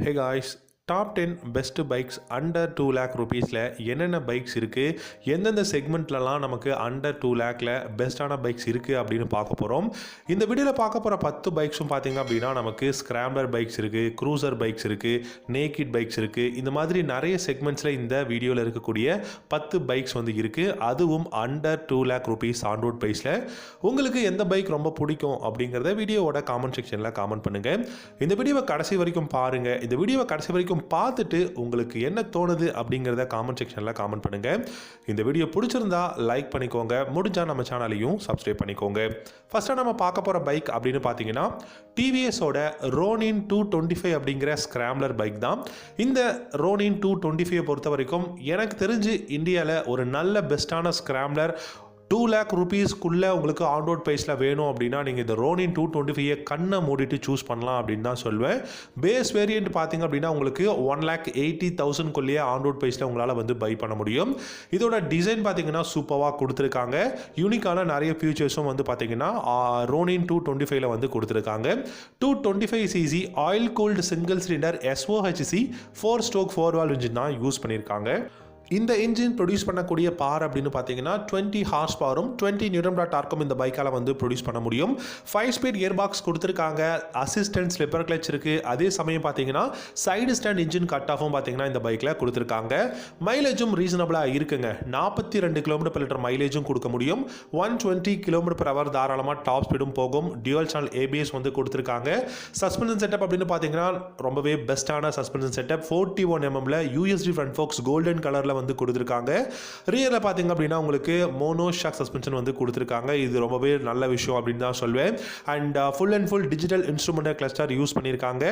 Hey guys, top 10 best bikes under 2 lakh ருபீஸில் என்னென்ன bikes இருக்குது, எந்தெந்த செக்மெண்ட்லலாம் நமக்கு அண்டர் 2 லேக்கில் பெஸ்ட்டான பைக்ஸ் இருக்குது அப்படின்னு பார்க்க போகிறோம். இந்த வீடியோவில் பார்க்க போகிற 10 பைக்ஸும் பார்த்திங்க அப்படின்னா நமக்கு ஸ்க்ராம்ப்ளர் பைக்ஸ் இருக்குது, க்ரூசர் பைக்ஸ் இருக்குது, நேக்கிட் பைக்ஸ் இருக்குது. இந்த மாதிரி நிறைய செக்மெண்ட்ஸில் இந்த வீடியோவில் இருக்கக்கூடிய 10 பைக்ஸ் வந்து இருக்குது. அதுவும் under 2 lakh rupees on road ப்ரைஸில். உங்களுக்கு எந்த பைக் ரொம்ப பிடிக்கும் அப்படிங்கிறத வீடியோவோட காமெண்ட் செக்ஷனில் காமெண்ட் பண்ணுங்கள். இந்த வீடியோவை கடைசி வரைக்கும் பாருங்கள். இந்த வீடியோவை கடைசி வரைக்கும் பார்த்துட்டு உங்களுக்கு என்ன தோணுது அப்படிங்கிறத காமெண்ட் செக்ஷனில் காமெண்ட் பண்ணுங்கள். இந்த வீடியோ பிடிச்சிருந்தா லைக் பண்ணிக்கோங்க, முடிஞ்சால் நம்ம சேனலையும் சப்ஸ்கிரைப் பண்ணிக்கோங்க. ஃபஸ்ட்டாக நம்ம பார்க்க போகிற பைக் அப்படின்னு பார்த்தீங்கன்னா டிவிஎஸோட ரோனின் 225 அப்படிங்கிற ஸ்க்ராம்ப்ளர் பைக் தான். இந்த ரோனின் 225 பொறுத்த வரைக்கும் எனக்கு தெரிஞ்சு இந்தியாவில் ஒரு நல்ல பெஸ்ட்டான ஸ்க்ராம்ப்ளர் 2 லேக் ருபீஸ்க்குள்ளே உங்களுக்கு ஆன் ரோட் ப்ரைஸில் வேணும் அப்படின்னா நீங்கள் இந்த ரோனின் 225 கண்ணை மூடிட்டு சூஸ் பண்ணலாம் அப்படின்னு தான் சொல்வேன். பேஸ் வேரியண்ட் பார்த்தீங்க அப்படின்னா உங்களுக்கு 1,80,000 ஆன் ரோட் ப்ரைஸில் உங்களால் வந்து பை பண்ண முடியும். இதோட டிசைன் பார்த்தீங்கன்னா சூப்பராக கொடுத்துருக்காங்க. யூனிக்கான நிறைய ஃபியூச்சர்ஸும் வந்து பார்த்தீங்கன்னா ரோனின் 225 வந்து கொடுத்துருக்காங்க. 225cc oil cooled single cylinder SOHC 4-stroke 4-valve engine தான் யூஸ் பண்ணியிருக்காங்க. இந்த இன்ஜின் ப்ரொடியூஸ் பண்ணக்கூடிய பவர் அப்படின்னு பார்த்தீங்கன்னா 20 ஹார்ஸ் பவரும் 20 நியூட்டன் டார்க்கும் இந்த பைக்கால் வந்து ப்ரொடியூஸ் பண்ண முடியும். 5 ஸ்பீட் கியர் பாக்ஸ் கொடுத்துருக்காங்க, அசிஸ்டன்ட் ஸ்லிப்பர் கிளச் இருக்குது. அதே சமயம் பார்த்தீங்கன்னா சைடு ஸ்டாண்ட் இன்ஜின் கட் ஆஃபும் பார்த்தீங்கன்னா இந்த பைக்கில் கொடுத்துருக்காங்க. மைலேஜும் ரீசனபிளாக இருக்குங்க. 42 km/லிட்டர் மைலேஜும் கொடுக்க முடியும். 120 km/h தாராளமாக டாப் ஸ்பீடும் போகும். டியூவல் சேனல் ABS வந்து கொடுத்துருக்காங்க. சஸ்பென்ஷன் செட்டப் அப்படின்னு பார்த்தீங்கன்னா ரொம்பவே பெஸ்ட்டான suspension setup. 41 mm USD front forks golden கலரில் வந்து கொடுத்துருக்காங்க. ரியரில் பார்த்தீங்க அப்படின்னா உங்களுக்கு மோனோ ஷாக் சஸ்பென்ஷன் வந்து கொடுத்துருக்காங்க. இது ரொம்பவே நல்ல விஷயம் அப்படின்னு தான் சொல்வேன். And full and full digital instrument cluster use பண்ணியிருக்காங்க.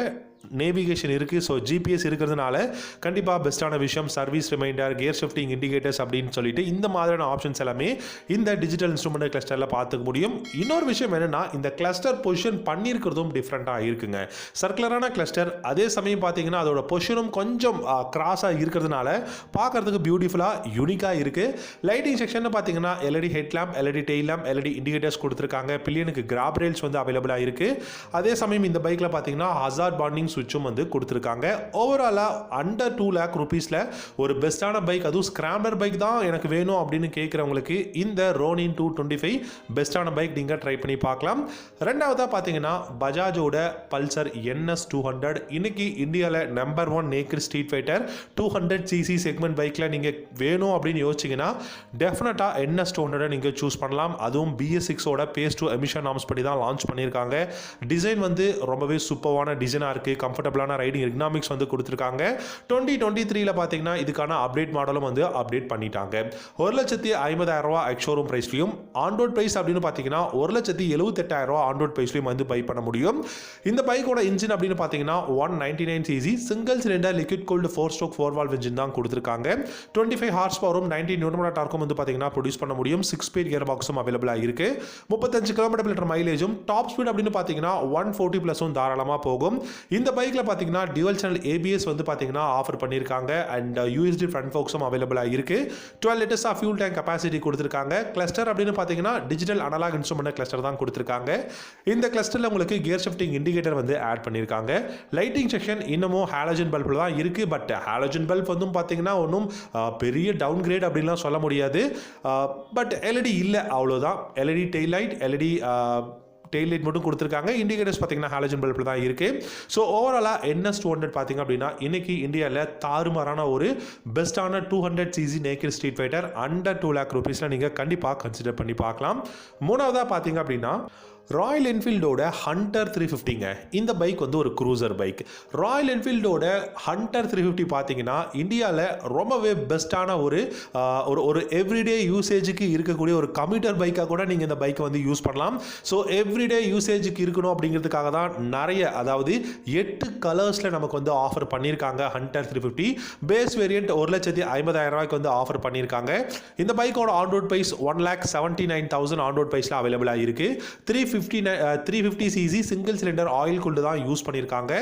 நேவிகேஷன் இருக்குது. ஸோ GPS இருக்கிறதுனால கண்டிப்பாக பெஸ்ட்டான விஷயம். Service reminder, gear shifting indicators அப்படின்னு சொல்லிட்டு இந்த மாதிரியான ஆப்ஷன்ஸ் எல்லாமே இந்த டிஜிட்டல் இன்ஸ்ட்ருமெண்ட் கிளஸ்டரில் பார்த்துக்க முடியும். இன்னொரு விஷயம் என்னென்னா இந்த கிளஸ்டர் பொசிஷன் பண்ணியிருக்கிறதும் டிஃப்ரெண்ட்டாக இருக்குங்க. சர்க்குலரான கிளஸ்டர், அதே சமயம் பார்த்தீங்கன்னா அதோட பொசிஷனும் கொஞ்சம் கிராஸாக இருக்கிறதுனால பார்க்கறதுக்கு பியூட்டிஃபுல்லாக யூனிக்காக இருக்குது. லைட்டிங் செக்ஷன் பார்த்தீங்கன்னா LED head lamp, LED tail lamp, LED indicators கொடுத்துருக்காங்க. பில்லியனுக்கு கிராப் ரேல்ஸ் வந்து அவைலபிளாக இருக்குது. அதே சமயம் இந்த பைக்கில் பார்த்தீங்கன்னா ஹசார்ட் பாண்டிங் சுவிட்சும் வந்து கொடுத்துருக்காங்க. ஓவராலாக அண்டர் 2 லேக் ருபீஸில் ஒரு பெஸ்ட்டான பைக், அதுவும் ஸ்க்ராம்ப்ளர் பைக் தான் எனக்கு வேணும் அப்படின்னு கேட்குறவங்களுக்கு இந்த ரோனின் 225 பெஸ்ட்டான பைக் நீங்கள் ட்ரை பண்ணி பார்க்கலாம். ரெண்டாவதாக பார்த்தீங்கன்னா பஜாஜோட பல்சர் NS 200. இன்னைக்கு இந்தியாவில் number 1 naked street fighter 200cc segment பைக்கில் நீங்கள் வேணும் அப்படின்னு யோசிச்சிங்கன்னா டெஃபினட்டாக NS 200 நீங்கள் சூஸ் பண்ணலாம். அதுவும் BS6ஓட பேஸ் 2 எமிஷன் நார்ம்ஸ் படி தான் லான்ச் பண்ணியிருக்காங்க. டிசைன் வந்து ரொம்பவே சூப்பரான டிசைனாக இருக்குது. கம்ஃபர்டபுளான ரைடிங் எர்கனாமிக்ஸ் வந்து கொடுத்துருக்காங்க. 2023 பார்த்தீங்கன்னா இதுக்கான அப்டேட் மாடலும் வந்து அப்டேட் பண்ணிட்டாங்க. 1,50,000 எக்ஸ்ஷோரூம் ப்ரைஸ்லையும் ஆன் ரோட் ப்ரைஸ் அப்படின்னு பார்த்தீங்கன்னா 1,78,000 ஆன் ரோட் ப்ரைஸ்லையும் வந்து பை பண்ண முடியும். இந்த பைக்கோட இன்ஜின் அப்படின்னு பார்த்தீங்கன்னா 199cc single cylinder liquid cooled 4-stroke 4-valve engine தான் கொடுத்துருக்காங்க. 25 ஹார்ஸ் பவரும் 90 நியூட்டன் டார்க்கும் வந்து பார்த்தீங்கன்னா ப்ரொடியூஸ் பண்ண முடியும். 6 ஸ்பீட் கியர் பாக்ஸும் அவைலபிளாக இருக்கு. 35 km/லிட்டர் மைலேஜும் டாப் ஸ்பீட் அப்படின்னு பார்த்தீங்கன்னா 140+ தாராளமாக போகும். இந்த பைக்கில் பார்த்தீங்கன்னா டியூவல் சேனல் ABS வந்து பார்த்தீங்கன்னா ஆஃபர் பண்ணியிருக்காங்க. அண்ட் USD ஃப்ரண்ட் ஃபோக்ஸும் அவைலபிளாக இருக்குது. 12 liters of fuel tank capacity கொடுத்துருக்காங்க. கிளஸ்டர் அப்படின்னு பார்த்தீங்கன்னா டிஜிட்டல் அனலாக் இன்ஸ்ட்ருமெண்ட் கிளஸ்டர் தான் கொடுத்துருக்காங்க. இந்த கிளஸ்டரில் உங்களுக்கு கியர் ஷிஃப்டிங் இண்டிகேட்டர் வந்து ஆட் பண்ணியிருக்காங்க. லைட்டிங் செக்ஷன் இன்னமும் ஹாலஜன் பல்பில் தான் இருக்குது. பட் ஹாலஜன் பல்ப் வந்து பார்த்தீங்கன்னா ஒன்றும் பெரிய டவுன் கிரேட் அப்படின்லாம் சொல்ல முடியாது. பட் LED இல்லை, அவ்வளோதான். LED tail light, LED tail light மட்டும் கொடுத்துருக்காங்க. இண்டிகேட்டர்ஸ் பார்த்தீங்கன்னா ஹாலஜன் பல்பில் தான் இருக்குது. ஸோ ஓவராலாக NS 200 பார்த்தீங்க அப்படின்னா இன்னைக்கு இந்தியாவில் தாறுமாறான ஒரு பெஸ்ட்டான 200cc naked street fighter under 2 lakh ருபீஸில் நீங்கள் கண்டிப்பாக கன்சிடர் பண்ணி பார்க்கலாம். மூணாவதாக பார்த்தீங்க அப்படின்னா ராயல் என்ஃபீல்டோட ஹண்டர் 350ங்க. இந்த பைக் வந்து ஒரு க்ரூசர் பைக். ராயல் என்ஃபீல்டோட ஹண்டர் 350 பார்த்தீங்கன்னா இந்தியாவில் ரொம்பவே பெஸ்ட்டான ஒரு எவ்ரிடே யூசேஜுக்கு இருக்கக்கூடிய ஒரு கம்யூட்டர் பைக்காக கூட நீங்கள் இந்த பைக்கை வந்து யூஸ் பண்ணலாம். ஸோ எவ்ரிடே யூசேஜுக்கு இருக்கணும் அப்படிங்கிறதுக்காக தான் நிறைய, அதாவது 8 கலர்ஸில் நமக்கு வந்து ஆஃபர் பண்ணியிருக்காங்க. ஹண்டர் 350 பேஸ் வேரியண்ட் 1,50,000 வந்து ஆஃபர் பண்ணியிருக்காங்க. இந்த பைக்கோட on road price 1,79,000 on road ப்ரைஸில் அவைலபிளாக இருக்குது. 3 350 cc single cylinder oil cooled தான் யூஸ் பண்ணியிருக்காங்க.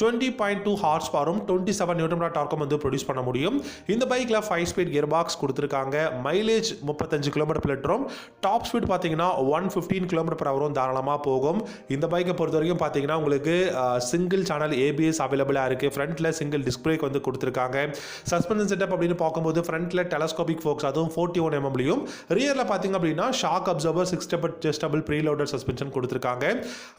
20.2 ஹார்ஸ் பவரும் 27 நியூட்டன் மீட்டர் டார்க்கும் வந்து ப்ரொடியூஸ் பண்ண முடியும். இந்த பைக்கில் 5 ஸ்பீட் கியர் பாக்ஸ் கொடுத்துருக்காங்க. மைலேஜ் 35 கிலோமீட்டர் லிட்டரும், டாப் ஸ்பீட் பார்த்தீங்கன்னா 115 கிலோமீட்டர் per hour தாராளமாக போகும். இந்த பைக்கை பொறுத்த வரைக்கும் பார்த்தீங்கன்னா உங்களுக்கு சிங்கிள் சேனல் ஏபிஎஸ் அவைலபிளாக இருக்குது. ஃப்ரண்ட்டில் சிங்கிள் டிஸ்க் பிரேக் வந்து கொடுத்துருக்காங்க. சஸ்பென்ஷன் செட்டப் அப்படின்னு பார்க்கும்போது ஃப்ரண்ட்டில் டெலஸ்கோபிக் ஃபோக்ஸ், அதுவும் 41 mmலையும், ரியரில் பார்த்தீங்க அப்படின்னா shock observer 6 step adjustable preloaded suspension கொடுத்துருக்காங்க.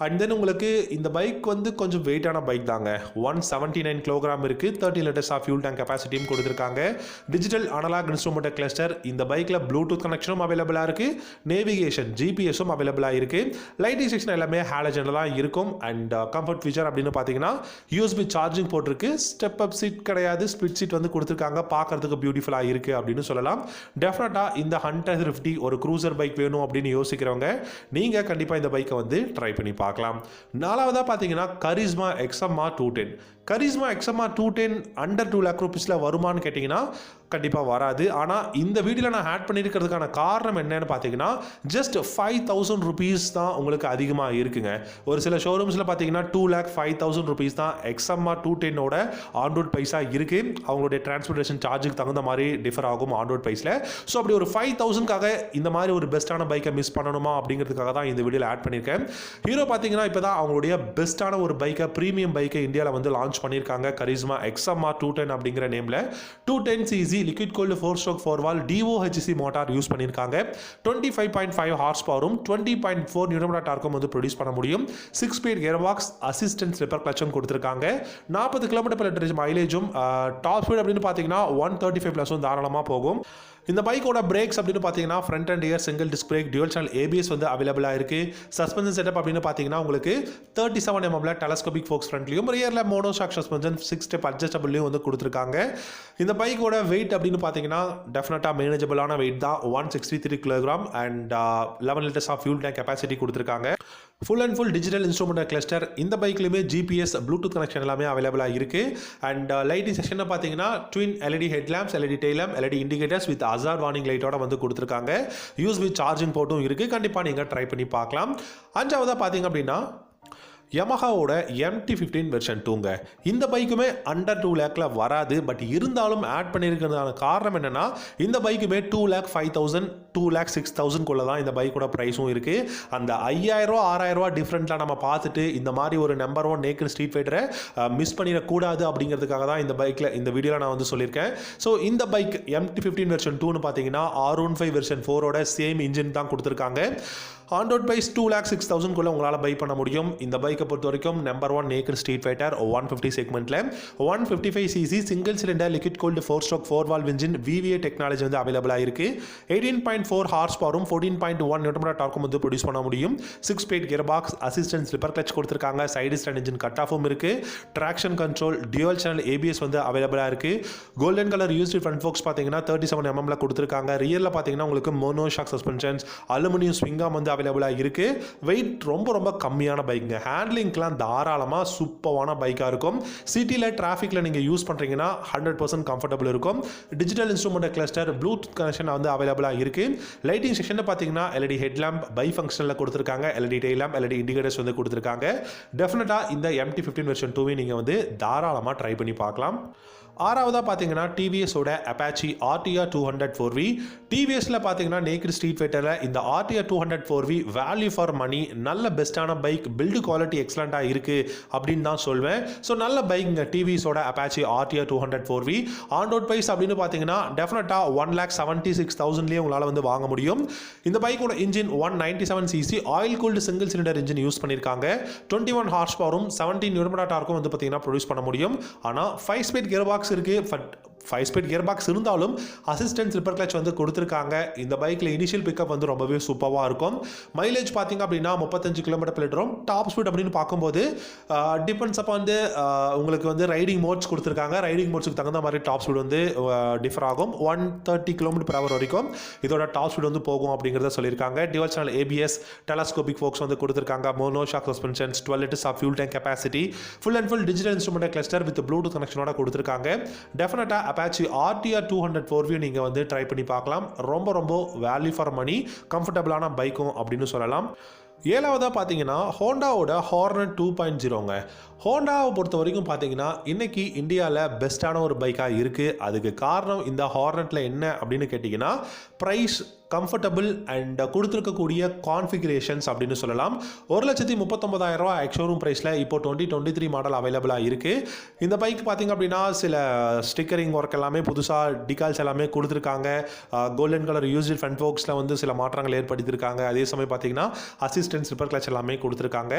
அண்ட் தென் உங்களுக்கு இந்த பைக் வந்து கொஞ்சம் வெயிட்டான பைக் தாங்க. 179 கிலோகிராம் இருக்குது. 30 லிட்டர்ஸ் ஆஃப் ஃபியூல் டேங்க் கெப்பாசிட்டியும் கொடுத்துருக்காங்க. டிஜிட்டல் அனலாக் இன்ஸ்ட்ருமெண்ட் கிளஸ்டர், இந்த பைக்கில் ப்ளூடூத் கனெக்ஷனும் அவைலபிளாக இருக்குது. நேவிகேஷன் ஜிபிஎஸும் அவைலபிளாக இருக்குது. லைட்டிங் செக்ஷன் எல்லாமே ஹாலஜனில் தான் இருக்கும். அண்ட் கம்ஃபர்ட் ஃபீச்சர் அப்படின்னு பார்த்தீங்கன்னா யூஎஸ்பி சார்ஜிங் போட்டிருக்கு. ஸ்டெப் அப் சீட் கிடையாது, ஸ்பிட் சீட் வந்து கொடுத்துருக்காங்க. பார்க்கறதுக்கு பியூட்டிஃபுல்லாக இருக்குது அப்படின்னு சொல்லலாம். டெஃபினட்டாக இந்த ஹண்டர் 50 ஒரு க்ரூசர் பைக் வேணும் அப்படின்னு யோசிக்கிறவங்க நீங்கள் கண்டிப்பாக இந்த பைக்கை வந்து ட்ரை பண்ணி பார்க்கலாம். நாலாவதாக பார்த்தீங்கன்னா charisma XMR 210. Charisma XMR 210 under 2 lakh rupeesல வருமானு கேட்டிங்கன்னா கண்டிப்பாக வராது. ஆனால் இந்த வீடியோவில் நான் ஆட் பண்ணியிருக்கிறதுக்கான காரணம் என்னன்னு பார்த்தீங்கன்னா ஜஸ்ட் 5,000 rupees தான் உங்களுக்கு அதிகமாக இருக்குங்க. ஒரு சில ஷோரூம்ஸில் பார்த்தீங்கன்னா 2,05,000 rupees தான் XMR 210ஓட ஆன்ரோட் ப்ரைஸாக இருக்குது. அவங்களுடைய டிரான்ஸ்போர்ட்டேஷன் சார்ஜுக்கு தகுந்த மாதிரி டிஃபர் ஆகும் ஆன்ரோட் ப்ரைஸில். ஸோ அப்படி ஒரு 5,000க்காக இந்த மாதிரி ஒரு பெஸ்ட்டான பைக்கை மிஸ் பண்ணணுமா அப்படிங்கிறதுக்காக தான் இந்த வீடியோவில் ஆட் பண்ணியிருக்கேன். ஹீரோ பார்த்தீங்கன்னா இப்போ தான் அவங்களுடைய பெஸ்ட்டான ஒரு பைக்கை, ப்ரீமியம் பைக்கை இந்தியாவில் வந்து லான்ச் பண்ணியிருக்காங்க. கரிஸ்மா XMR 210 அப்படிங்கிற நேமில் 210cc liquid gold 4-stroke 4-valve DOHC motor use பண்ணியிருக்காங்க. 25.5 ஹார்ஸ் பவரும் 20.4 நியூட்டன் மீட்டர் டார்க்கும் வந்து ப்ரொடியூஸ் பண்ண முடியும். 6 speed gear box, assistant slipper கிளச்சும் கொடுத்துருக்காங்க. 40 கிலோமீட்டர் per லிட்டர் மைலேஜும், டாப் ஸ்பீட் அப்படின்னு பார்த்தீங்கன்னா 135+ தாராளமாக போகும். இந்த பைக்கோட பிரேக்ஸ் அப்படின்னு பார்த்தீங்கன்னா front and rear single disc brake, dual channel ABS வந்து அவைலபிளாக இருக்குது. சஸ்பென்ஷன் செட்டப் அப்படின்னு பார்த்தீங்கன்னா உங்களுக்கு 37 mmல டெலஸ்கோபிக் ஃபோக்ஸ் ஃப்ரண்ட்லையும், ரியரில் மோனோஷாக் சஸ்பென்ஷன் 6 ஸ்டெப் அட்ஜஸ்டபிள்லையும் வந்து கொடுத்துருக்காங்க. இந்த பைக்கோட வெயிட் அப்படின்னு பார்த்தீங்கன்னா டெஃபினட்டாக மேனேஜபிளான வெயிட் தான். 163 kilogram and 11 litres of fuel tank capacity கொடுத்துருக்காங்க. Full and full digital instrument cluster. இந்த பைக்லையுமே ஜிபிஎஸ் ப்ளூடூத் கனெக்ஷன் எல்லாமே அவைலபிளாக இருக்குது. அண்ட் லைட்டிங் செக்ஷனை பார்த்தீங்கன்னா twin LED headlamps, LED tail lamp, LED indicators with hazard warning லைட்டோட வந்து கொடுத்துருக்காங்க. யூஎஸ்பி சார்ஜிங் போர்ட்டும் இருக்குது. கண்டிப்பாக நீங்கள் ட்ரை பண்ணி பார்க்கலாம். அஞ்சாவதாக பார்த்தீங்க அப்படின்னா யமஹாவோட MT-15 வெர்ஷன் 2ங்க. இந்த பைக்குமே அண்டர் 2 lakhல வராது. பட் இருந்தாலும் ஆட் பண்ணியிருக்கிறதுக்கான காரணம் என்னென்னா இந்த பைக்குமே 2,05,000 2,06,000 தான் இந்த பைக்கோட ப்ரைஸும் இருக்குது. அந்த 5,000 6,000 டிஃப்ரெண்ட்டாக நம்ம பார்த்துட்டு இந்த மாதிரி ஒரு நம்பர் 1 நேக்கட் ஸ்ட்ரீட் ஃபைட்டரை மிஸ் பண்ணிடக்கூடாது அப்படிங்கிறதுக்காக தான் இந்த பைக்கில் இந்த வீடியோவில் நான் வந்து சொல்லியிருக்கேன். ஸோ இந்த பைக் MT-15 வெர்ஷன் 2ன்னு பார்த்தீங்கன்னா R15 வெர்ஷன் 4ஓட சேம் இன்ஜின் தான் கொடுத்துருக்காங்க. ஆன்ரோட் ப்ரைஸ் 2,06,000 உங்களால் பை பண்ண முடியும். இந்த பைக்கை பொறுத்த வரைக்கும் நம்பர் 1 நேக்கட் ஸ்ட்ரீட் ஃபைட்டர் 150 செக்மெண்ட்டில் 155cc single cylinder liquid gold 4-stroke 4-valve engine VVA technology வந்து அவைலபிளாக இருக்குது. 18.4 ஹார்ஸ் பவரும் 14.1 நியூட்டன் மீட்டர் டார்க்கும் வந்து ப்ரொடியூஸ் பண்ண முடியும். 6 speed gear box, assistant slipper clutch கொடுத்துருக்காங்க. சைடு ஸ்டாண்ட் இன்ஜின் கட் ஆஃபும் இருக்குது. Traction control, dual channel ABS வந்து அவைலபிளாக இருக்குது. Golden colour used front forks பார்த்தீங்கன்னா 37 mmல கொடுத்துருக்காங்க. ரியரில் பார்த்தீங்கன்னா உங்களுக்கு மோனோஷாக் சஸ்பென்ஷன்ஸ், அலுமினியம் ஸ்விங்காம் வந்து அவைலபிளாக இருக்குது. வெயிட் ரொம்ப கம்மியான பைக்குங்க. ஹேண்ட்லிங்க்லாம் தாராளமாக சூப்பரான பைக்காக இருக்கும். சிட்டியில் டிராஃபிக்கில் நீங்கள் யூஸ் பண்ணுறீங்கன்னா 100% கம்ஃபர்டபுள் இருக்கும். Digital instrument cluster, Bluetooth connection வந்து அவைலபிளாக இருக்குது. லைட்டிங் செக்ஷனில் பார்த்தீங்கன்னா LED ஹெட்லாம்ப் பை ஃபங்க்ஷனில் கொடுத்துருக்காங்க. LED tail lamp, LED indicators வந்து கொடுத்துருக்காங்க. டெஃபினட்டாக இந்த MT-15 வெர்ஷன் 2 நீங்கள் வந்து தாராளமாக ட்ரை பண்ணி பார்க்கலாம். ஆறாவதாக பார்த்தீங்கன்னா டிவிஎஸோட அப்பாச்சி RTR 200 4V. டிவிஎஸில் பார்த்தீங்கன்னா நேக்கட் ஸ்ட்ரீட் ஃபைட்டரில் இந்த RTR 200 4V value for money, நல்ல பெஸ்ட்டான பைக், பில்டு குவாலிட்டி எக்ஸலண்ட்டாக இருக்குது அப்படின்னு தான் சொல்வேன். ஸோ நல்ல பைக்குங்க டிவிஎஸோட Apache RTR 200 4V. On road price அப்படின்னு பார்த்தீங்கன்னா டெஃபினட்டாக 1,76,000 உங்களால் வந்து வாங்க முடியும். இந்த பைக்கோட engine 197cc oil cooled single cylinder engine use பண்ணியிருக்காங்க. 21 ஹார்ஸ் பவரும் 17 நியூட்டன் மீட்டர் டார்க்கும் வந்து பார்த்தீங்கன்னா ப்ரொடியூஸ் பண்ண முடியும். ஆனால் 5 ஸ்பீட் கியர் பாக்ஸ் இருக்கு. 5 ஸ்பீட் கியர் பாக்ஸ் இருந்தாலும் அசிஸ்டன்ட் ஸ்லிப்பர் கிளச் வந்து கொடுத்துருக்காங்க. இந்த பைக்கில் இனிஷியல் பிக்கப் வந்து ரொம்பவே சூப்பராக இருக்கும். மைலேஜ் பார்த்தீங்க அப்படின்னா 35 கிலோமீட்டர் per லிட்டரும். டாப் ஸ்பீட் அப்படின்னு பார்க்கும்போது டிபெண்ட்ஸ் அப்போ வந்து உங்களுக்கு வந்து ரைடிங் மோட்ஸ் கொடுத்துருக்காங்க. ரைடிங் மோட்ஸுக்கு தகுந்த மாதிரி டாப் ஸ்பீட் வந்து டிஃபர் ஆகும். 130 km per hour வரைக்கும் இதோட டாப் ஸ்பீட் வந்து போகும் அப்படிங்கிறத சொல்லியிருக்காங்க. Dual channel ABS, telescopic forks வந்து கொடுத்துருக்காங்க. Monoshock suspensions, 12 liters of fuel tank capacity, full and full digital instrument cluster with bluetooth கனெக்ஷனோட கொடுத்துருக்காங்க. டெஃபினட்டாக அப்பாச்சி RTR 200 4V நீங்கள் வந்து ட்ரை பண்ணி பார்க்கலாம். ரொம்ப வேல்யூ ஃபார் மணி, கம்ஃபர்டபுளான பைக்கும் அப்படின்னு சொல்லலாம். ஏழாவதாக பார்த்தீங்கன்னா ஹோண்டாவோட ஹார்னட் 2.0ங்க. ஹோண்டாவை பொறுத்த வரைக்கும் பார்த்தீங்கன்னா இன்றைக்கி இந்தியாவில் பெஸ்ட்டான ஒரு பைக்காக இருக்குது. அதுக்கு காரணம் இந்த ஹார்னட்டில் என்ன அப்படின்னு கேட்டிங்கன்னா ப்ரைஸ், கம்ஃபர்டபுள் அண்ட் கொடுத்துருக்கக்கூடிய கான்ஃபிகரேஷன்ஸ் அப்படின்னு சொல்லலாம். 1,39,000 எக்ஸ்ஷோரூம் ப்ரைஸில் இப்போ 2023 மாடல் அவைலபிளாக இருக்குது. இந்த பைக் பார்த்திங்க அப்படின்னா சில ஸ்டிக்கரிங் ஒர்க் எல்லாமே புதுசாக டிகால்ஸ் எல்லாமே கொடுத்துருக்காங்க. கோல்டன் கலர் யூஸ்டு ஃப்ரண்ட் ஃபோக்ஸில் வந்து சில மாற்றங்கள் ஏற்படுத்தியிருக்காங்க. அதே சமயம் பார்த்திங்கன்னா அசிஸ்டன்ட் ரிப்பர் கிளச் எல்லாமே கொடுத்துருக்காங்க.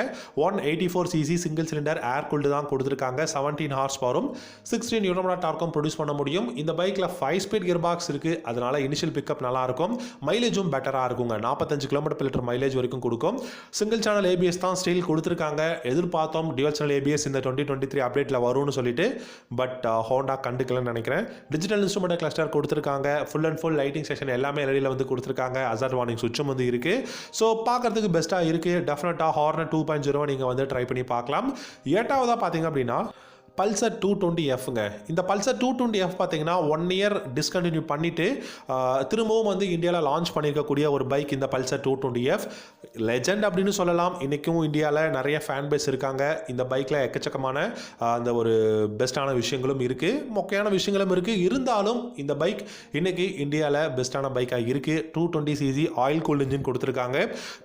184cc சிங்கிள் சிலிண்டர் ஏர் கூல்டு தான் கொடுத்துருக்காங்க. 17 ஹார்ஸ் பவரும் 16 நியூட்டன் டார்க்கும் ப்ரொடியூஸ் பண்ண முடியும். இந்த பைக்கில் 5 ஸ்பீட் கியர் பாக்ஸ் இருக்குது. அதனால் இனிஷியல் பிக்கப் நல்லாயிருக்கும். மைலேஜும் பெட்டராக இருக்குங்க. 45 km/லிட்டர் மைலேஜ் வரைக்கும் கொடுக்கும். சிங்கிள் சேனல் ஏபிஎஸ் தான் ஸ்டீல் கொடுத்துருக்காங்க. எதிர்பார்த்தோம் டியூவல் சேனல் ஏபிஎஸ் இந்த 2023 அப்டேட்டில் வரும்னு சொல்லிட்டு, பட் ஹோண்டா கண்டுக்கலன்னு நினைக்கிறேன். டிஜிட்டல் இன்ஸ்ட்ருமெண்ட் கிளஸ்டர் கொடுத்துருக்காங்க. Full and full lighting section எல்லாமே எல்இடியில் வந்து கொடுத்துருக்காங்க. ஹசார்ட் வார்னிங் சுவிட்சும் வந்து இருக்குது. ஸோ பார்க்கறதுக்கு பெஸ்ட்டாக இருக்குது. டெஃபினட்டாக ஹார்னட் 2.0 நீங்கள் வந்து ட்ரை பண்ணி பார்க்கலாம். எட்டாவதாக பார்த்தீங்க அப்படின்னா பல்சர் 220Fங்க. இந்த பல்சர் 220F பார்த்தீங்கன்னா 1 இயர் டிஸ்கண்டினியூ பண்ணிவிட்டு திரும்பவும் வந்து இந்தியாவில் லான்ச் பண்ணியிருக்கக்கூடிய ஒரு பைக் இந்த பல்சர் 220F. லெஜெண்ட் அப்படின்னு சொல்லலாம். இன்றைக்கும் இந்தியாவில் நிறைய ஃபேன் பேஸ் இருக்காங்க. இந்த பைக்கில் எக்கச்சக்கமான அந்த ஒரு பெஸ்ட்டான விஷயங்களும் இருக்குது, மொக்கையான விஷயங்களும் இருக்குது. இருந்தாலும் இந்த பைக் இன்றைக்கி இந்தியாவில் பெஸ்ட்டான பைக்காக இருக்குது. 220cc ஆயில் கூல்ட் இன்ஜின் கொடுத்துருக்காங்க.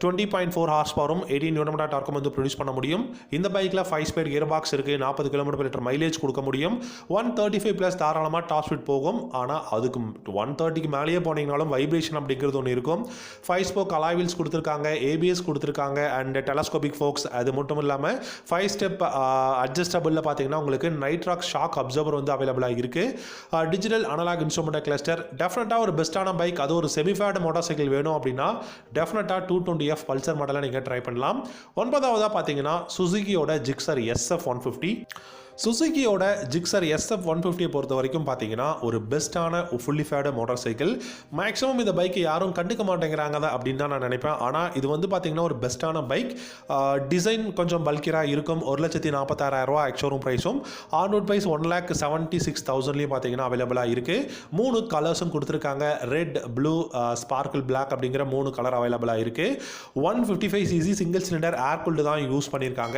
20.4 ஹார்ஸ் பவரும் 18 நியூட்டன் டார்க்கும் வந்து ப்ரொடியூஸ் பண்ண முடியும். இந்த பைக்கில் 5 ஸ்பீட் கியர் பாக்ஸ் இருக்குது. 40 km/லிட்டர் மைலேஜ் கொடுக்க முடியும். 135+ தாராளமாக டாப் ஸ்பீட் போகும். ஆனால் அதுக்கு 130க்கு மேலேயே போனீங்கனாலும் வைப்ரேஷன் அப்படிங்கிறது ஒன்று இருக்கும். 5 ஸ்போக் அலாய் வீல்ஸ் கொடுத்துருக்காங்க. ஏபிஎஸ் கொடுத்துருக்காங்க அண்ட் டெலஸ்கோபிக் ஃபோக்ஸ். அது மட்டும் இல்லாமல் 5 ஸ்டெப் அட்ஜஸ்டபிளில் பார்த்தீங்கன்னா உங்களுக்கு நைட்ராக் ஷாக் அப்சர்வர் வந்து அவைலபிளாக இருக்குது. Digital analogue instrument cluster. டெஃபினட்டாக ஒரு பெஸ்ட்டான பைக். அது ஒரு செமிஃபேட் மோட்டார் சைக்கிள் வேணும் அப்படின்னா டெஃபினட்டாக 220F பல்சர் மாடலை நீங்கள் ட்ரை பண்ணலாம். 9வதாக பார்த்தீங்கன்னா சுசுகியோட ஜிக்ஸர் SF150. சுசுகியோட ஜிக்ஸர் SF150 பொறுத்த வரைக்கும் பார்த்தீங்கன்னா ஒரு பெஸ்ட்டான fully fade motor cycle. Maximum இந்த பைக்கை யாரும் கண்டுக்க மாட்டேங்கிறாங்க அப்படின்னு தான் நான் நினைப்பேன். ஆனால் இது வந்து பார்த்தீங்கன்னா ஒரு பெஸ்ட்டான பைக். டிசைன் கொஞ்சம் பல்கிராக இருக்கும். 1,46,000 எக்ஸ்ஷோரூம் ப்ரைஸும் ஆன் ரோட் ப்ரைஸ் 1,76,000லையும் பார்த்தீங்கன்னா அவைலபிளாக இருக்குது. 3 கலர்ஸும் கொடுத்துருக்காங்க. ரெட், ப்ளூ, ஸ்பார்க்கிள் பிளாக் அப்படிங்கிற 3 கலர் அவைலபிளாக இருக்குது. 155cc சிங்கிள் சிலிண்டர் ஏர் கூல்டு தான் யூஸ் பண்ணியிருக்காங்க.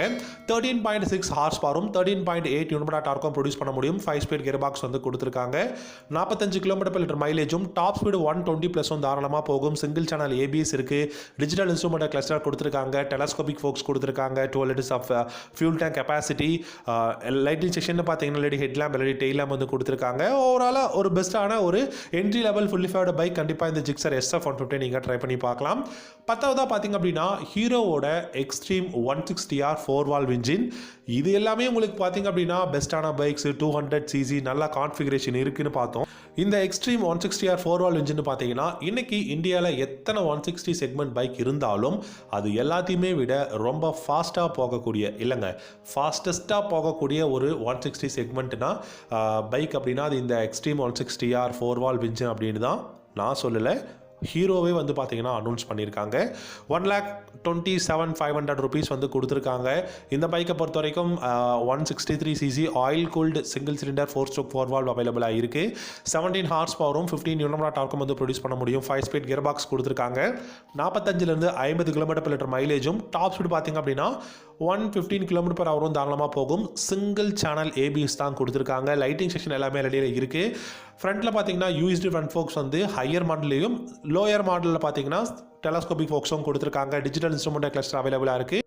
13.6 ஹார்ஸ் பவரும் 13.8 நியூட்டன் டார்க்கும் ப்ரொடியூஸ் பண்ண முடியும். 5 ஸ்பீட் கியர் பாக்ஸ் வந்து கொடுத்துருக்காங்க. 45 km/லிட்டர் மைலேஜும் டாப் ஸ்பீடு 120+ தாராளமாக போகும். சிங்கிள் சேனல் ஏபிஎஸ் இருக்குது. டிஜிட்டல் இன்ஸ்ட்ருமெண்ட் கிளஸ்டர் கொடுத்துருக்காங்க. டெலஸ்கோபிக் ஃபோக்ஸ் கொடுத்துருக்காங்க. 12 liters of fuel tank capacity. Lighting section பார்த்தீங்கன்னா LED headlamp, LED tail lamp வந்து கொடுத்துருக்காங்க. ஓவராலாக ஒரு பெஸ்ட்டான ஒரு entry level fully faired bike. கண்டிப்பாக இந்த ஜிக்ஸர் SF150 நீங்கள் ட்ரை பண்ணி பார்க்கலாம். 10வதாக பார்த்தீங்க அப்படின்னா ஹீரோவோட எக்ஸ்ட்ரீம் 160R 4-valve இன்ஜின். இது எல்லாமே உங்களுக்கு பார்த்தீங்க அப்படின்னா பெஸ்ட்டான பைக்ஸ். 200cc நல்ல கான்ஃபிகரேஷன் இருக்குன்னு பார்த்தோம். இந்த எக்ஸ்ட்ரீம் 160R 4-valve இன்ஜின் பார்த்தீங்கன்னா இன்னைக்கு இந்தியாவில் எத்தனை 160 செக்மெண்ட் பைக் இருந்தாலும் அது எல்லாத்தையுமே விட ரொம்ப ஃபாஸ்ட்டாக போகக்கூடிய, இல்லைங்க ஃபாஸ்டஸ்ட்டாக போகக்கூடிய ஒரு 160 செக்மெண்ட்னா பைக் அப்படின்னா அது இந்த எக்ஸ்ட்ரீம் 160R 4-valve இன்ஜின் அப்படின்னு தான். நான் சொல்லலை, ஹீரோவே வந்து பார்த்தீங்கன்னா அனௌன்ஸ் பண்ணியிருக்காங்க. 1,27,500 rupees வந்து கொடுத்துருக்காங்க. இந்த பைக்கை பொறுத்த வரைக்கும் 163cc oil cooled single cylinder 4-stroke 4-valve அவைலபிளாக இருக்குது. 17 ஹார்ஸ் பவரும் 15 நியூட்டன் டார்க்கும் வந்து ப்ரொடியூஸ் பண்ண முடியும். 5 ஸ்பீட் கியர் பாக்ஸ் கொடுத்துருக்காங்க. 45 50 km/லிட்டர் மைலேஜும் டாப் ஸ்பீட் பார்த்தீங்க அப்படின்னா 115 km/h தாராளமாக போகும். சிங்கிள் சேனல் ஏபிஎஸ் தான் கொடுத்துருக்காங்க. லைட்டிங் செக்ஷன் எல்லாமே எல்இடியில் இருக்குது. ஃப்ரண்ட்டில் பார்த்தீங்கன்னா யூஎஸ்டி ஃப்ரண்ட் ஃபோக்ஸ் வந்து ஹையர் மாடல்லையும் லோயர் மாடலில் பார்த்தீங்கன்னா டெலஸ்கோபிக் ஃபோக்ஸும் கொடுத்துருக்காங்க. டிஜிட்டல் இன்ஸ்ட்ருமெண்ட் கிளஸ்டர் அவைலபிளாக இருக்குது.